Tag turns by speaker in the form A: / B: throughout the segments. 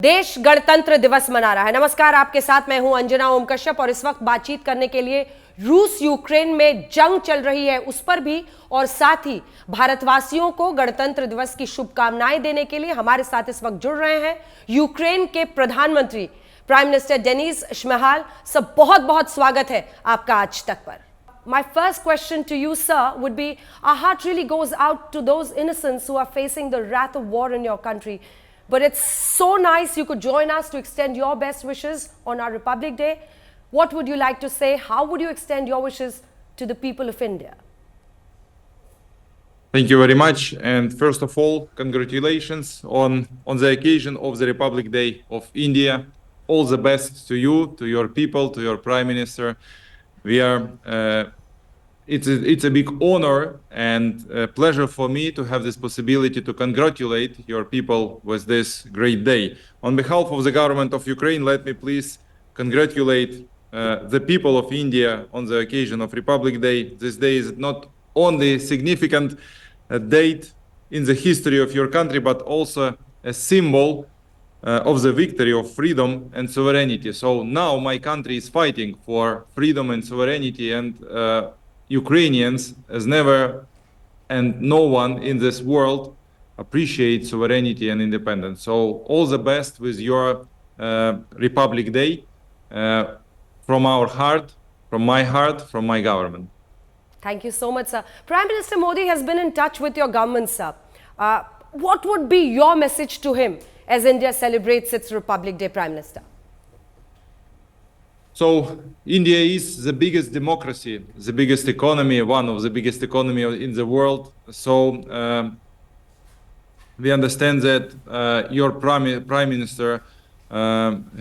A: देश गणतंत्र दिवस मना रहा है। नमस्कार, आपके साथ मैं हूं अंजना ओम कश्यप और इस वक्त बातचीत करने के लिए रूस यूक्रेन में जंग चल रही है उस पर भी और साथ ही भारतवासियों को गणतंत्र दिवस की शुभकामनाएं देने के लिए हमारे साथ इस वक्त जुड़ रहे हैं यूक्रेन के प्रधानमंत्री प्राइम मिनिस्टर डेनिस श्मयहाल। सब बहुत बहुत स्वागत है आपका आज तक पर। My first question to you, sir, would be, our heart really goes out to those innocents who are facing the wrath of war in your country. But it's so nice you could join us to extend your best wishes on our Republic Day. What would you like to say? How would you extend your wishes to the people of India?
B: Thank you very much. And first of all, congratulations on the occasion of the Republic Day of India. All the best to you, to your people, to your Prime Minister. We are it's a big honor and a pleasure for me to have this possibility to congratulate your people with this great day. On behalf of the government of Ukraine, let me please congratulate the people of India on the occasion of Republic Day. This day is not only a significant date in the history of your country, but also a symbol of the victory of freedom and sovereignty. So now my country is fighting for freedom and sovereignty, and Ukrainians, as never and no one in this world, appreciate sovereignty and independence. So all the best with your Republic Day from our heart, from my heart, from my government.
A: Thank you so much, sir. Prime Minister Modi has been in touch with your government, sir. What would be your message to him as India celebrates its Republic Day, Prime Minister?
B: So India is the biggest democracy, the biggest economy, one of the biggest economy in the world. So we understand that your Prime Minister,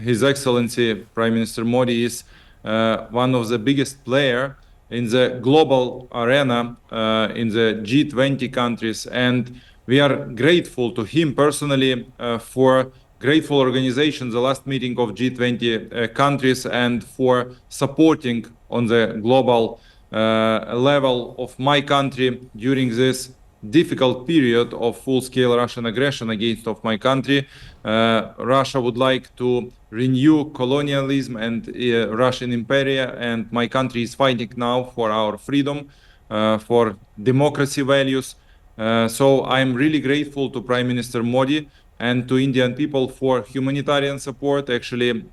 B: His Excellency Prime Minister Modi, is one of the biggest player in the global arena, in the G20 countries, and we are grateful to him personally for grateful organization, the last meeting of G20 countries, and for supporting on the global level of my country during this difficult period of full-scale Russian aggression against of my country. Russia would like to renew colonialism and Russian Empire, and my country is fighting now for our freedom, for democracy values. So I'm really grateful to Prime Minister Modi and to Indian people for humanitarian support. Actually,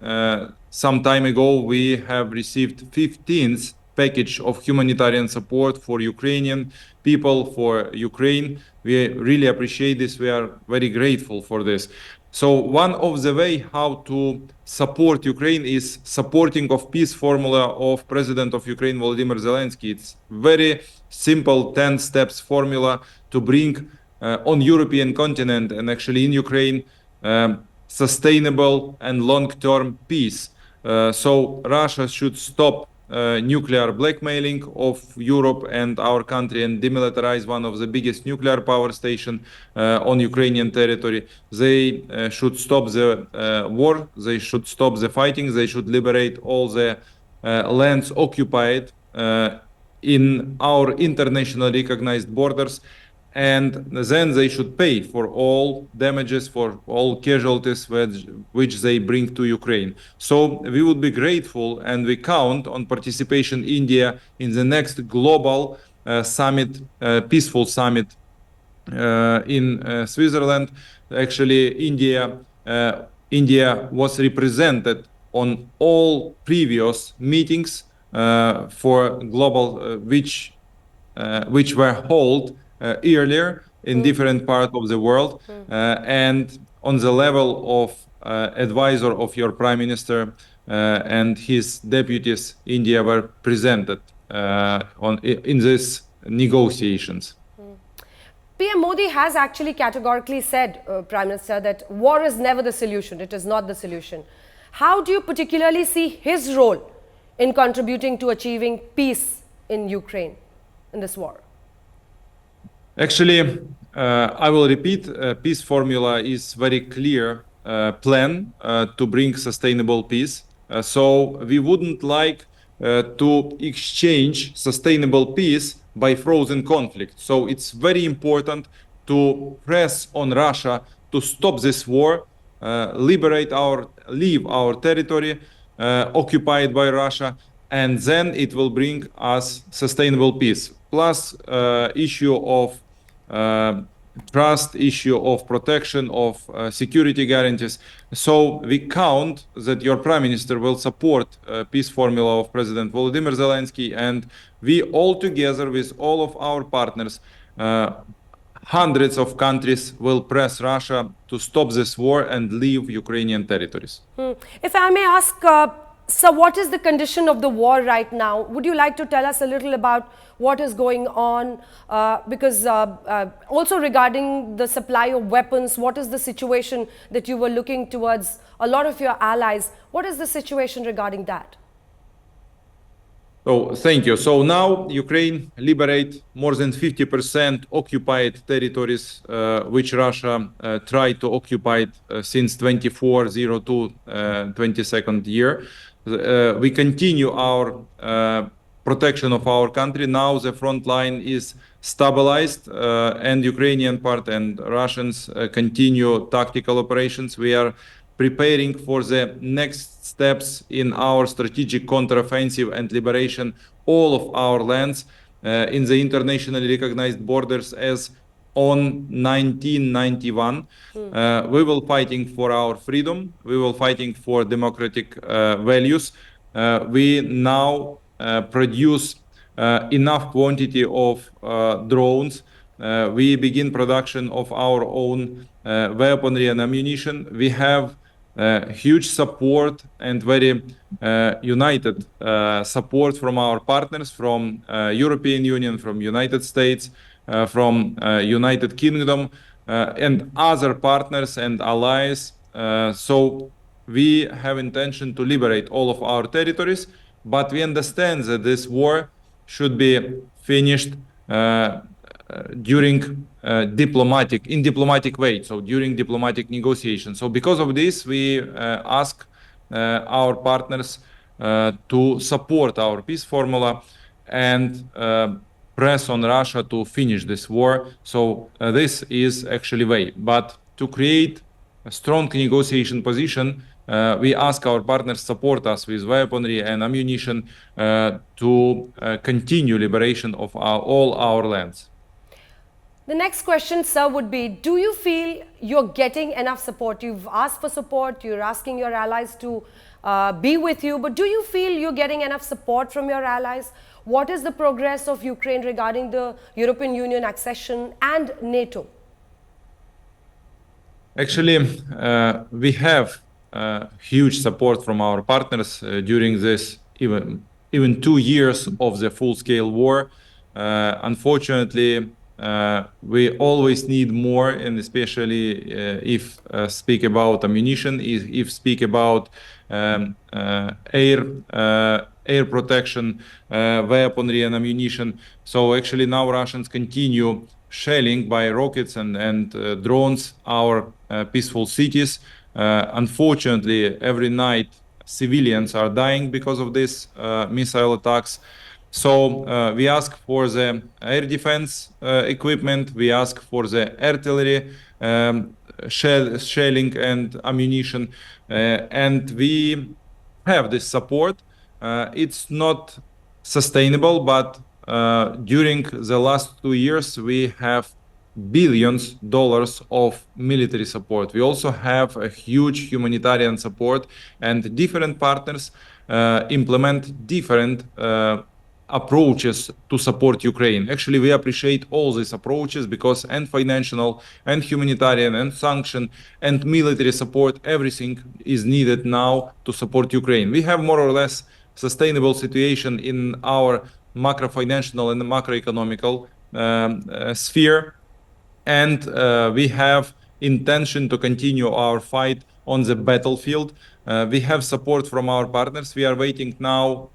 B: some time ago, we have received 15th package of humanitarian support for Ukrainian people, for Ukraine. We really appreciate this. We are very grateful for this. So one of the way how to support Ukraine is supporting of peace formula of President of Ukraine, Volodymyr Zelensky. It's very simple 10 steps formula to bring on European continent and actually in Ukraine sustainable and long-term peace. So Russia should stop nuclear blackmailing of Europe and our country and demilitarize one of the biggest nuclear power station on Ukrainian territory. They should stop the war. They should stop the fighting. They should liberate all the lands occupied in our internationally recognized borders. And then they should pay for all damages, for all casualties which they bring to Ukraine. So we would be grateful, and we count on participation India in the next global summit, peaceful summit in Switzerland. Actually, India was represented on all previous meetings for global, which were held earlier in different parts of the world, and on the level of advisor of your Prime Minister and his deputies, India were presented in these negotiations.
A: PM Modi has actually categorically said, Prime Minister, that war is never the solution. It is not the solution. How do you particularly see his role in contributing to achieving peace in Ukraine in this war?
B: Actually, I will repeat, peace formula is very clear plan to bring sustainable peace. So we wouldn't like to exchange sustainable peace by frozen conflict. So it's very important to press on Russia to stop this war, leave our territory occupied by Russia, and then it will bring us sustainable peace. Plus, issue of trust, issue of protection, of security guarantees. So we count that your Prime Minister will support peace formula of President Volodymyr Zelensky, and we all together with all of our partners, hundreds of countries will press Russia to stop this war and leave Ukrainian territories.
A: If I may ask, sir, what is the condition of the war right now? Would you like to tell us a little about what is going on? Because also regarding the supply of weapons, what is the situation that you were looking towards a lot of your allies? What is the situation regarding that?
B: So thank you. So now Ukraine liberate more than 50% occupied territories, which Russia tried to occupy since 24/02, 22nd year. We continue our protection of our country. Now the front line is stabilized, and Ukrainian part and Russians continue tactical operations. We are preparing for the next steps in our strategic counteroffensive and liberation all of our lands in the internationally recognized borders as on 1991. We will fighting for our freedom. We will fighting for democratic values. We now produce enough quantity of drones. We begin production of our own weaponry and ammunition. We have huge support and very united support from our partners, from European Union, from United States, from United Kingdom, and other partners and allies. So we have intention to liberate all of our territories, but we understand that this war should be finished during diplomatic way, so during diplomatic negotiations. So because of this, we ask our partners to support our peace formula and press on Russia to finish this war. So this is actually way. But to create a strong negotiation position, we ask our partners support us with weaponry and ammunition to continue liberation of all our lands.
A: The next question, sir, would be, do you feel you're getting enough support? You've asked for support, you're asking your allies to be with you, but do you feel you're getting enough support from your allies? What is the progress of Ukraine regarding the European Union accession and NATO?
B: Actually, we have huge support from our partners during this even 2 years of the full-scale war. Unfortunately, we always need more, and especially if speak about ammunition, if speak about air protection, weaponry and ammunition. So actually now Russians continue shelling by rockets and drones our peaceful cities. Unfortunately, every night civilians are dying because of these missile attacks. So we ask for the air defense equipment, we ask for the artillery, shelling and ammunition, and we have this support. It's not sustainable, but during the last 2 years, we have billions dollars of military support. We also have a huge humanitarian support, and different partners implement different approaches to support Ukraine. Actually, we appreciate all these approaches because and financial and humanitarian and sanction and military support, everything is needed now to support Ukraine. We have more or less sustainable situation in our macro-financial and macroeconomical sphere, and we have intention to continue our fight on the battlefield. We have support from our partners. We are waiting now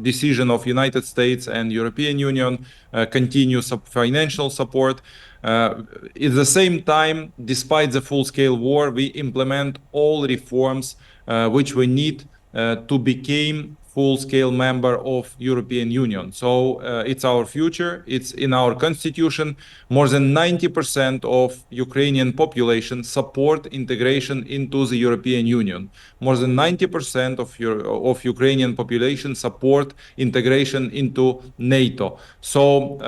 B: decision of United States and European Union, continue financial support. At the same time, despite the full-scale war, we implement all reforms which we need to become full-scale member of European Union. So it's our future, it's in our constitution. More than 90% of Ukrainian population support integration into the European Union. More than 90% of Ukrainian population support integration into NATO. So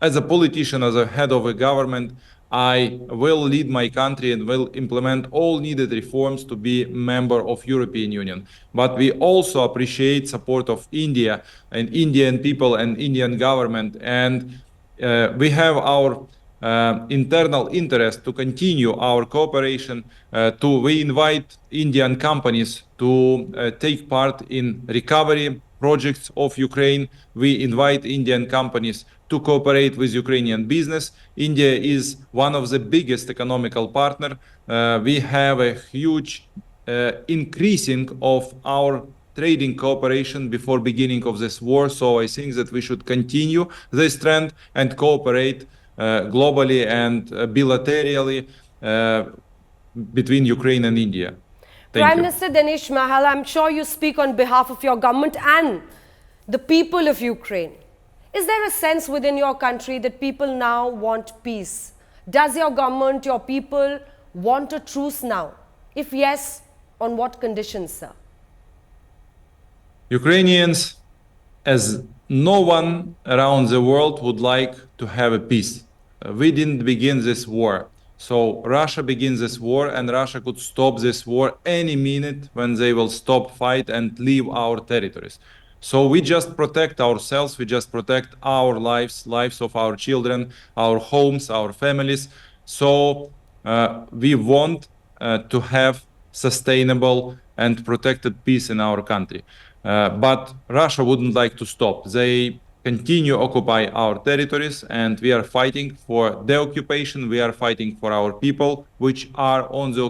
B: as a politician, as a head of a government, I will lead my country and will implement all needed reforms to be member of European Union. But we also appreciate support of India and Indian people and Indian government. And we have our internal interest to continue our cooperation. We invite Indian companies to take part in recovery projects of Ukraine. We invite Indian companies to cooperate with Ukrainian business. India is one of the biggest economical partner. We have a huge increasing of our trading cooperation before beginning of this war. So I think that we should continue this trend and cooperate globally and bilaterally between Ukraine and India.
A: Prime Minister Denis Shmyhal, I'm sure you speak on behalf of your government and the people of Ukraine. Is there a sense within your country that people now want peace? Does your government, your people want a truce now? If yes, on what conditions, sir?
B: Ukrainians, as no one around the world, would like to have a peace. We didn't begin this war. So Russia begins this war, and Russia could stop this war any minute when they will stop fight and leave our territories. So we just protect ourselves, we just protect our lives of our children, our homes, our families. So we want to have sustainable and protected peace in our country. But Russia wouldn't like to stop. They continue occupy our territories, and we are fighting for the occupation. We are fighting for our people which are on the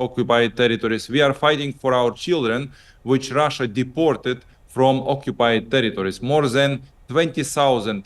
B: occupied territories. We are fighting for our children which Russia deported from occupied territories. More than 20,000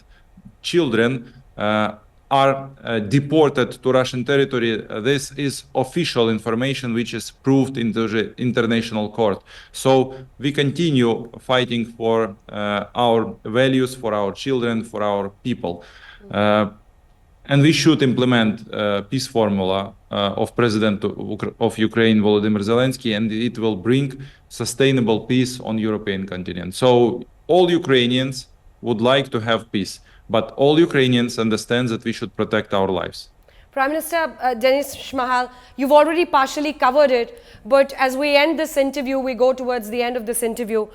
B: children are deported to Russian territory. This is official information which is proved into the international court. So we continue fighting for our values, for our children, for our people. And we should implement peace formula of President of Ukraine, Volodymyr Zelensky, and it will bring sustainable peace on European continent. So all Ukrainians would like to have peace, but all Ukrainians understand that we should protect our lives.
A: Prime Minister Denis Shmyhal, you've already partially covered it, but as we end this interview, we go towards the end of this interview.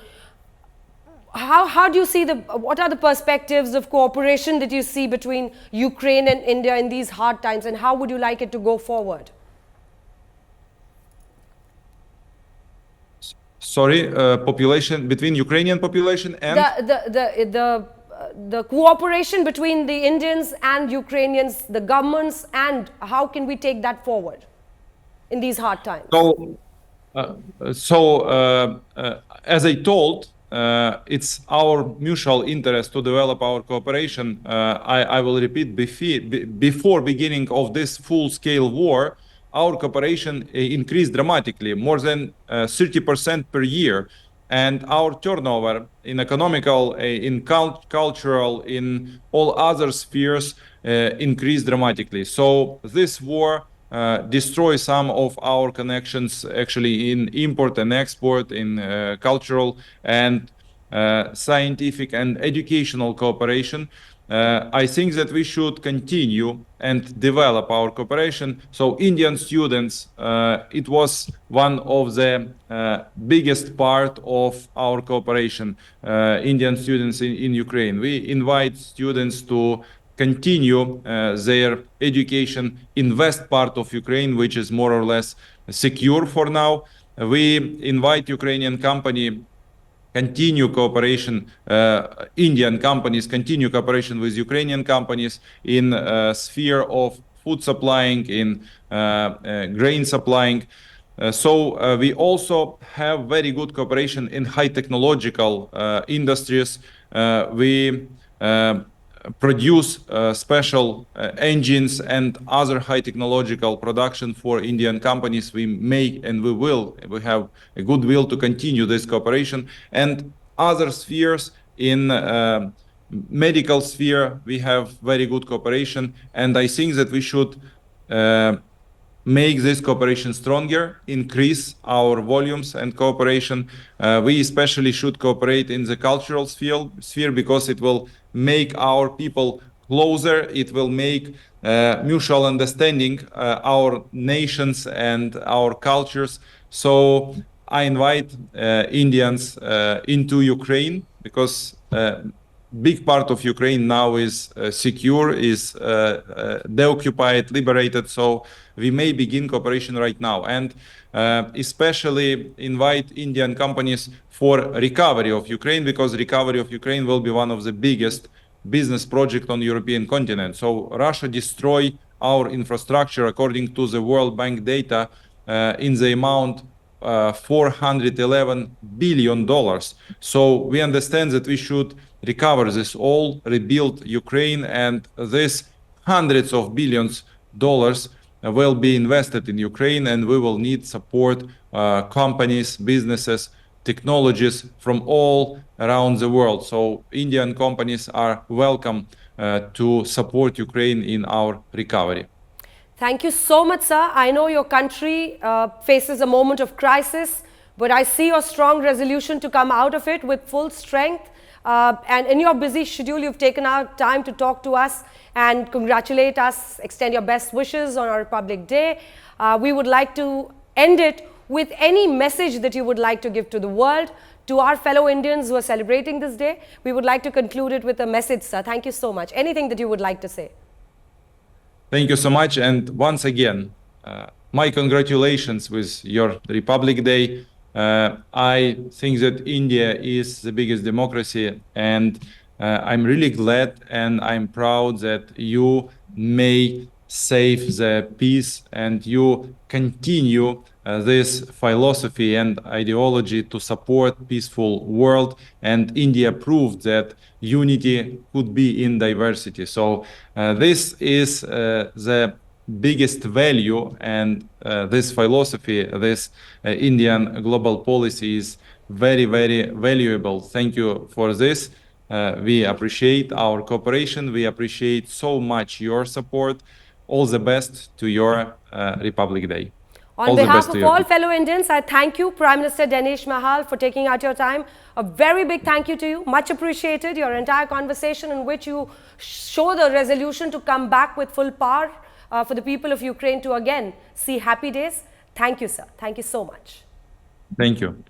A: How do you see what are the perspectives of cooperation that you see between Ukraine and India in these hard times, and how would you like it to go forward?
B: Sorry, population between Ukrainian population and
A: the cooperation between the Indians and Ukrainians, the governments, and how can we take that forward in these hard times?
B: So, as I told, it's our mutual interest to develop our cooperation. I will repeat, before beginning of this full-scale war, our cooperation increased dramatically, more than 30% per year. And our turnover in economical, in cultural, in all other spheres increased dramatically. So this war destroys some of our connections actually in import and export, in cultural and scientific and educational cooperation. I think that we should continue and develop our cooperation. So Indian students, it was one of the biggest part of our cooperation, Indian students in Ukraine. We invite students to continue their education in west part of Ukraine, which is more or less secure for now. We invite Ukrainian company continue cooperation, Indian companies continue cooperation with Ukrainian companies in sphere of food supplying, in grain supplying. So we also have very good cooperation in high technological industries. We produce special engines and other high technological production for Indian companies. We make and we will. We have a good will to continue this cooperation. And other spheres in medical sphere, we have very good cooperation. And I think that we should make this cooperation stronger, increase our volumes and cooperation. We especially should cooperate in the cultural sphere because it will make our people closer. It will make mutual understanding our nations and our cultures. So I invite Indians into Ukraine because big part of Ukraine now is secure, is deoccupied, liberated. So we may begin cooperation right now, and especially invite Indian companies for recovery of Ukraine, because recovery of Ukraine will be one of the biggest business project on European continent. So Russia destroy our infrastructure according to the World Bank data in the amount $411 billion. So we understand that we should recover this all, rebuild Ukraine, and this hundreds of billions dollars will be invested in Ukraine, and we will need support companies, businesses, technologies from all around the world. So Indian companies are welcome to support Ukraine in our recovery.
A: Thank you so much, sir. I know your country faces a moment of crisis, but I see your strong resolution to come out of it with full strength. And in your busy schedule, you've taken out time to talk to us and congratulate us, extend your best wishes on our Republic Day. We would like to end it with any message that you would like to give to the world, to our fellow Indians who are celebrating this day. We would like to conclude it with a message, sir. Thank you so much. Anything that you would like to say?
B: Thank you so much. And once again, my congratulations with your Republic Day. I think that India is the biggest democracy, and I'm really glad and I'm proud that you may save the peace and you continue this philosophy and ideology to support peaceful world. And India proved that unity could be in diversity. So this is the biggest value, and this philosophy, this Indian global policy is very, very valuable. Thank you for this. We appreciate our cooperation. We appreciate so much your support. All the best to your Republic Day.
A: On behalf of all fellow Indians, I thank you, Prime Minister Shmyhal, for taking out your time. A very big thank you to you. Much appreciated. Your entire conversation in which you show the resolution to come back with full power for the people of Ukraine to again see happy days. Thank you, sir. Thank you so much.
B: Thank you.